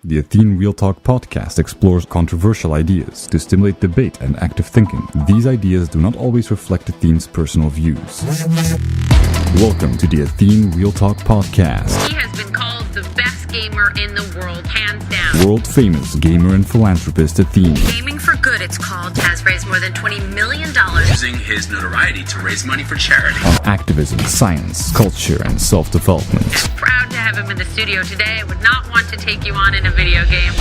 The Athene Real Talk Podcast explores controversial ideas to stimulate debate and active thinking. These ideas do not always reflect Athene's personal views. Welcome to the Athene Real Talk Podcast. He has been called the best gamer in the world, hands down. World-famous gamer and philanthropist Athene. Gaming for Good, it's called, has raised more than $20 million. Using his notoriety to raise money for charity. On activism, science, culture, and self-development. Proud to have him in the studio today. I would not want to take you on in a video game.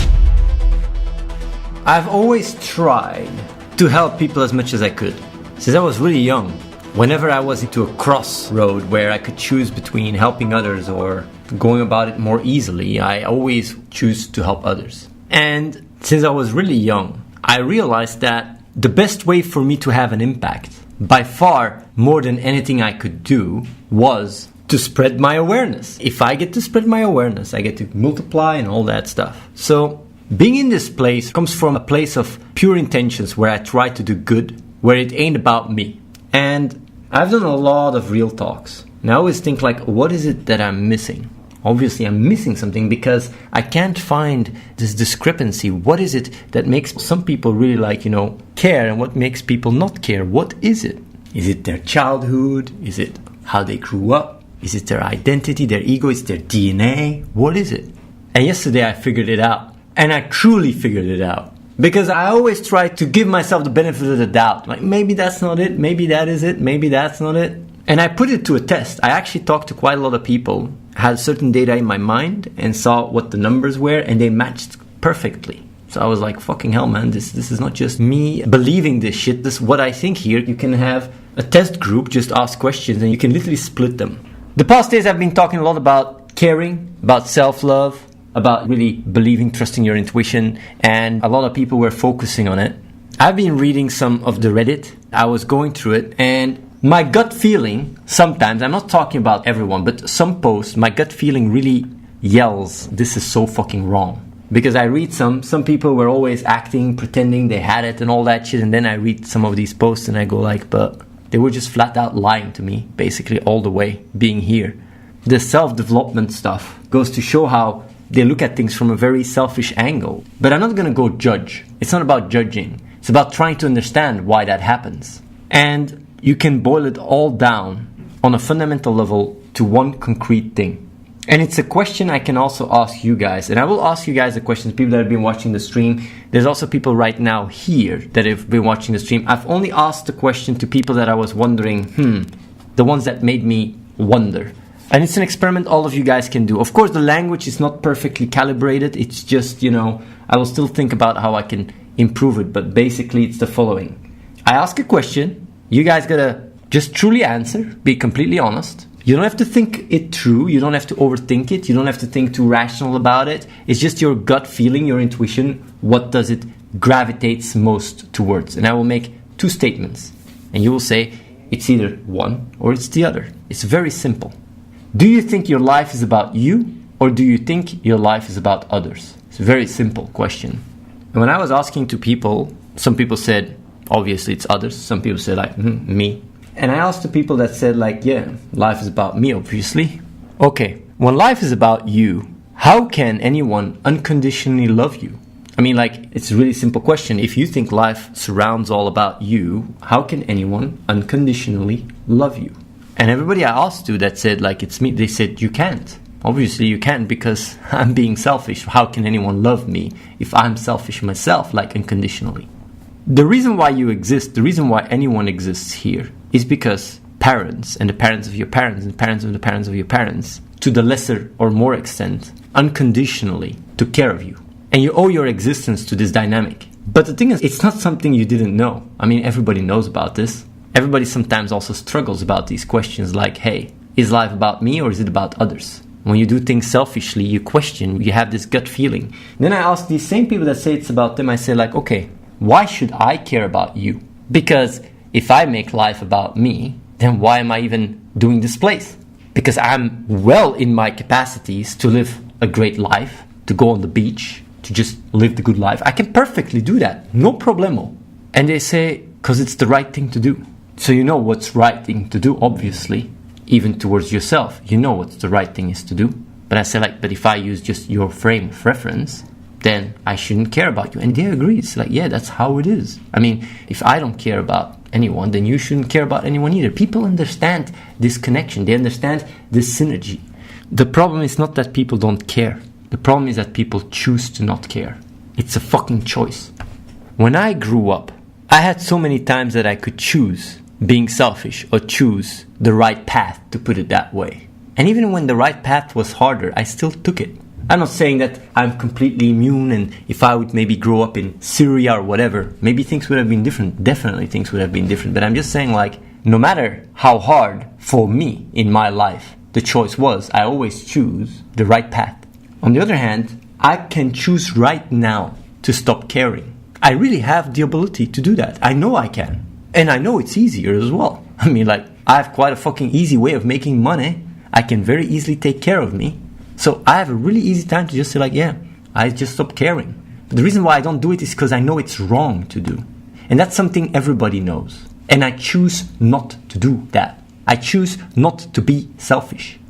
I've always tried to help people as much as I could. Since I was really young, whenever I was into a crossroad where I could choose between helping others or going about it more easily, I always choose to help others. And since I was really young, I realized that the best way for me to have an impact, by far more than anything I could do, was to spread my awareness. If I get to spread my awareness, I get to multiply and all that stuff. So being in this place comes from a place of pure intentions where I try to do good, where it ain't about me. And I've done a lot of real talks. And I always think like, what is it that I'm missing? Obviously, I'm missing something because I can't find this discrepancy. What is it that makes some people really care and what makes people not care? What is it? Is it their childhood? Is it how they grew up? Is it their identity, their ego? Is it their DNA? What is it? And yesterday I figured it out. And I truly figured it out. Because I always try to give myself the benefit of the doubt. Like, maybe that's not it. Maybe that is it. Maybe that's not it. And I put it to a test. I actually talked to quite a lot of people, had certain data in my mind, and saw what the numbers were, and they matched perfectly. So I was like, fucking hell, man, this is not just me believing this shit. This is what I think here. You can have a test group, just ask questions, and you can literally split them. The past days I've been talking a lot about caring, about self-love, about really believing, trusting your intuition, and a lot of people were focusing on it. I've been reading some of the Reddit. I was going through it, and my gut feeling, sometimes, I'm not talking about everyone, but some posts, my gut feeling really yells, this is so fucking wrong. Because I read some people were always acting, pretending they had it and all that shit, and then I read some of these posts and I go like, but they were just flat out lying to me, basically all the way, being here. The self-development stuff goes to show how they look at things from a very selfish angle. But I'm not going to go judge. It's not about judging. It's about trying to understand why that happens. And you can boil it all down on a fundamental level to one concrete thing. And it's a question I can also ask you guys. And I will ask you guys the questions, people that have been watching the stream. There's also people right now here that have been watching the stream. I've only asked the question to people that I was wondering, the ones that made me wonder. And it's an experiment all of you guys can do. Of course, the language is not perfectly calibrated. It's just, I will still think about how I can improve it. But basically, it's the following. I ask a question. You guys gotta just truly answer. Be completely honest. You don't have to think it through. You don't have to overthink it. You don't have to think too rational about it. It's just your gut feeling, your intuition. What does it gravitates most towards? And I will make two statements. And you will say, it's either one or it's the other. It's very simple. Do you think your life is about you, or do you think your life is about others? It's a very simple question. And when I was asking to people, some people said, obviously it's others. Some people said me. And I asked the people that said yeah, life is about me, obviously. Okay, when life is about you, how can anyone unconditionally love you? I mean, it's a really simple question. If you think life surrounds all about you, how can anyone unconditionally love you? And everybody I asked to that said, it's me, they said, you can't. Obviously you can't because I'm being selfish. How can anyone love me if I'm selfish myself, unconditionally? The reason why you exist, the reason why anyone exists here is because parents and the parents of your parents and the parents of the parents of your parents, to the lesser or more extent, unconditionally took care of you. And you owe your existence to this dynamic. But the thing is, it's not something you didn't know. I mean, everybody knows about this. Everybody sometimes also struggles about these questions like, hey, is life about me or is it about others? When you do things selfishly, you question, you have this gut feeling. And then I ask these same people that say it's about them, I say okay, why should I care about you? Because if I make life about me, then why am I even doing this place? Because I'm well in my capacities to live a great life, to go on the beach, to just live the good life. I can perfectly do that, no problemo. And they say, because it's the right thing to do. So you know what's right thing to do, obviously, even towards yourself. You know what the right thing is to do. But I say like, but if I use just your frame of reference, then I shouldn't care about you. And they agree. It's like, yeah, that's how it is. I mean, if I don't care about anyone, then you shouldn't care about anyone either. People understand this connection. They understand this synergy. The problem is not that people don't care. The problem is that people choose to not care. It's a fucking choice. When I grew up, I had so many times that I could choose being selfish or choose the right path, to put it that way. And even when the right path was harder, I still took it. I'm not saying that I'm completely immune, and if I would maybe grow up in Syria or whatever, maybe things would have been different. Definitely things would have been different. But I'm just saying, like, no matter how hard for me in my life the choice was, I always choose the right path. On the other hand, I can choose right now to stop caring. I really have the ability to do that. I know I can. And I know it's easier as well. I mean, like, I have quite a fucking easy way of making money. I can very easily take care of me. So I have a really easy time to just say like, yeah, I just stop caring. But the reason why I don't do it is because I know it's wrong to do. And that's something everybody knows. And I choose not to do that. I choose not to be selfish.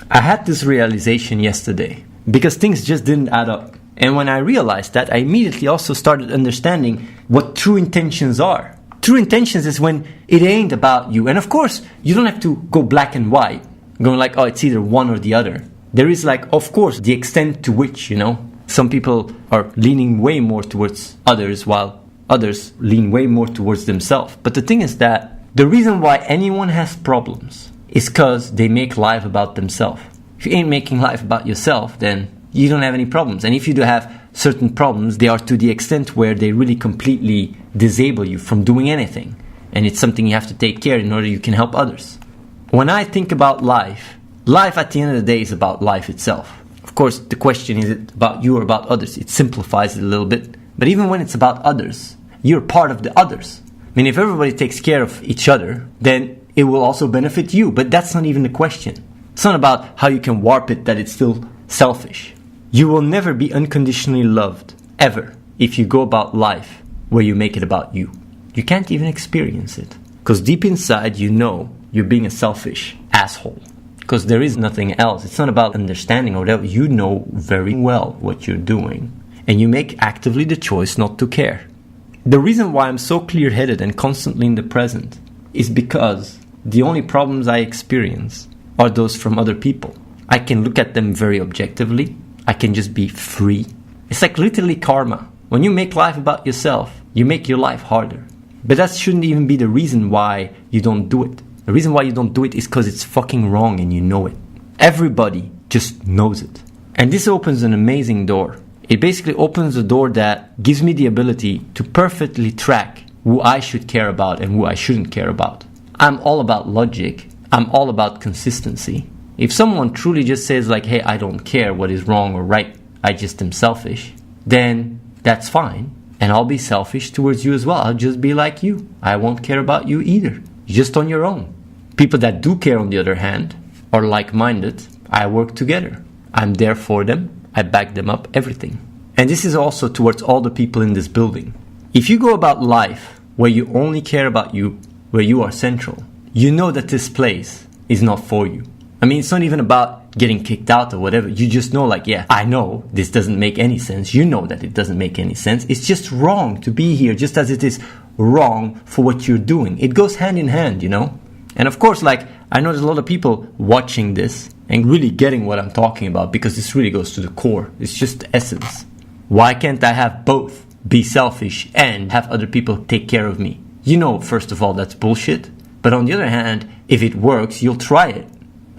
I had this realization yesterday because things just didn't add up. And when I realized that, I immediately also started understanding what true intentions are. True intentions is when it ain't about you. And of course, you don't have to go black and white, going like, oh, it's either one or the other. There is like, of course, the extent to which, some people are leaning way more towards others while others lean way more towards themselves. But the thing is that the reason why anyone has problems is because they make life about themselves. If you ain't making life about yourself, then you don't have any problems. And if you do have certain problems, they are to the extent where they really completely disable you from doing anything. And it's something you have to take care in order you can help others. When I think about life at the end of the day is about life itself. Of course, the question is it about you or about others? It simplifies it a little bit. But even when it's about others, you're part of the others. I mean, if everybody takes care of each other, then it will also benefit you. But that's not even the question. It's not about how you can warp it that it's still selfish. You will never be unconditionally loved, ever, if you go about life where you make it about you. You can't even experience it. Because deep inside, you know you're being a selfish asshole. Because there is nothing else. It's not about understanding or whatever. You know very well what you're doing. And you make actively the choice not to care. The reason why I'm so clear-headed and constantly in the present is because the only problems I experience are those from other people. I can look at them very objectively. I can just be free. It's like literally karma. When you make life about yourself, you make your life harder. But that shouldn't even be the reason why you don't do it. The reason why you don't do it is because it's fucking wrong and you know it. Everybody just knows it. And this opens an amazing door. It basically opens a door that gives me the ability to perfectly track who I should care about and who I shouldn't care about. I'm all about logic. I'm all about consistency. If someone truly just says like, hey, I don't care what is wrong or right, I just am selfish, then that's fine. And I'll be selfish towards you as well. I'll just be like you. I won't care about you either. You're just on your own. People that do care, on the other hand, are like-minded. I work together. I'm there for them. I back them up, everything. And this is also towards all the people in this building. If you go about life where you only care about you, where you are central, you know that this place is not for you. I mean, it's not even about getting kicked out or whatever. You just know like, yeah, I know this doesn't make any sense. You know that it doesn't make any sense. It's just wrong to be here, just as it is wrong for what you're doing. It goes hand in hand, And of course, like, I know there's a lot of people watching this and really getting what I'm talking about because this really goes to the core. It's just the essence. Why can't I have both? Be selfish and have other people take care of me? First of all, that's bullshit. But on the other hand, if it works, you'll try it.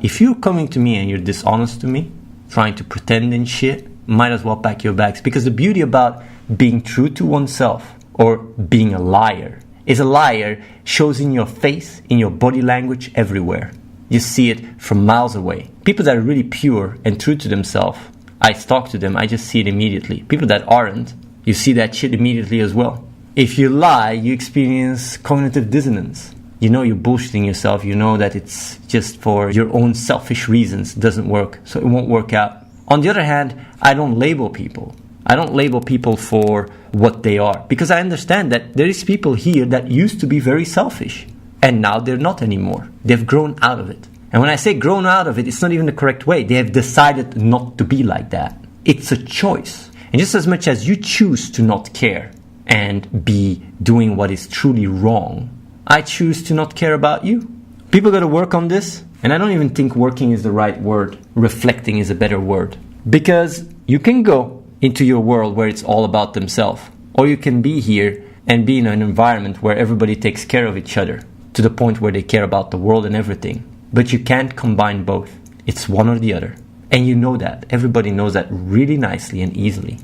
If you're coming to me and you're dishonest to me, trying to pretend and shit, might as well pack your bags. Because the beauty about being true to oneself or being a liar is a liar shows in your face, in your body language, everywhere. You see it from miles away. People that are really pure and true to themselves, I talk to them, I just see it immediately. People that aren't, you see that shit immediately as well. If you lie, you experience cognitive dissonance. You know you're bullshitting yourself. You know that it's just for your own selfish reasons. It doesn't work, so it won't work out. On the other hand, I don't label people. I don't label people for what they are. Because I understand that there is people here that used to be very selfish. And now they're not anymore. They've grown out of it. And when I say grown out of it, it's not even the correct way. They have decided not to be like that. It's a choice. And just as much as you choose to not care and be doing what is truly wrong, I choose to not care about you. People got to work on this. And I don't even think working is the right word. Reflecting is a better word. Because you can go into your world where it's all about themselves. Or you can be here and be in an environment where everybody takes care of each other to the point where they care about the world and everything. But you can't combine both. It's one or the other. And you know that. Everybody knows that really nicely and easily.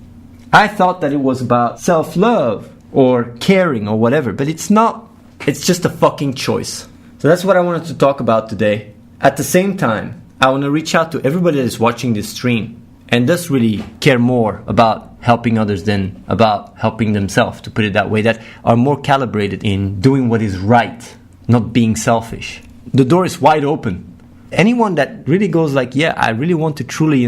I thought that it was about self-love or caring or whatever, but it's not. It's just a fucking choice. So that's what I wanted to talk about today. At the same time, I want to reach out to everybody that is watching this stream and does really care more about helping others than about helping themselves, to put it that way, that are more calibrated in doing what is right, not being selfish. The door is wide open. Anyone that really goes like, yeah, I really want to truly,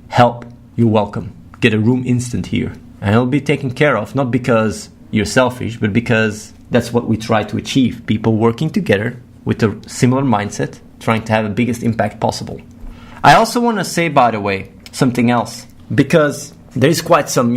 help, you're welcome. Get a room instant here. And it'll be taken care of, not because you're selfish, but because that's what we try to achieve. People working together with a similar mindset, trying to have the biggest impact possible. I also want to say, by the way, something else. Because there is quite some,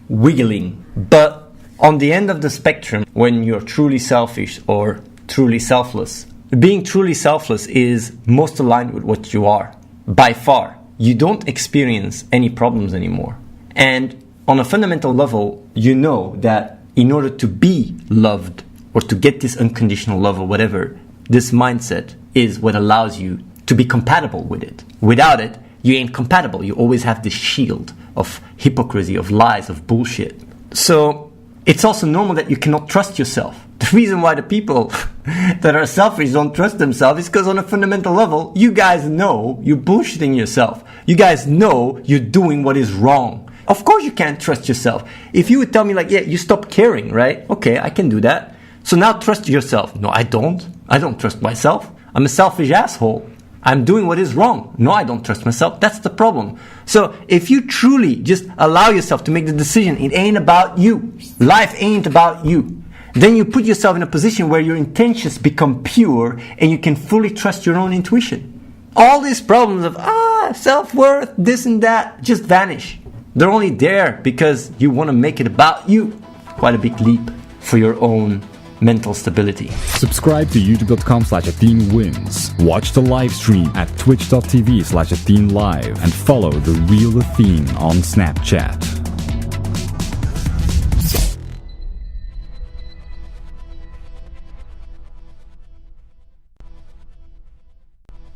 wiggling. But on the end of the spectrum, when you're truly selfish or truly selfless, being truly selfless is most aligned with what you are, by far. You don't experience any problems anymore. And on a fundamental level, you know that in order to be loved or to get this unconditional love or whatever, this mindset is what allows you to be compatible with it. Without it, you ain't compatible. You always have this shield of hypocrisy, of lies, of bullshit. So it's also normal that you cannot trust yourself. The reason why the people that are selfish don't trust themselves is because on a fundamental level, you guys know you're bullshitting yourself. You guys know you're doing what is wrong. Of course you can't trust yourself. If you would tell me like, yeah, you stop caring, right? Okay, I can do that. So now trust yourself. No, I don't. I don't trust myself. I'm a selfish asshole. I'm doing what is wrong. No, I don't trust myself. That's the problem. So if you truly just allow yourself to make the decision, it ain't about you. Life ain't about you. Then you put yourself in a position where your intentions become pure and you can fully trust your own intuition. All these problems of, self-worth, this and that, just vanish. They're only there because you want to make it about you. Quite a big leap for your own mental stability. Subscribe to youtube.com/AtheneWins. Watch the live stream at twitch.tv/AtheneLive and follow the real Athene on Snapchat.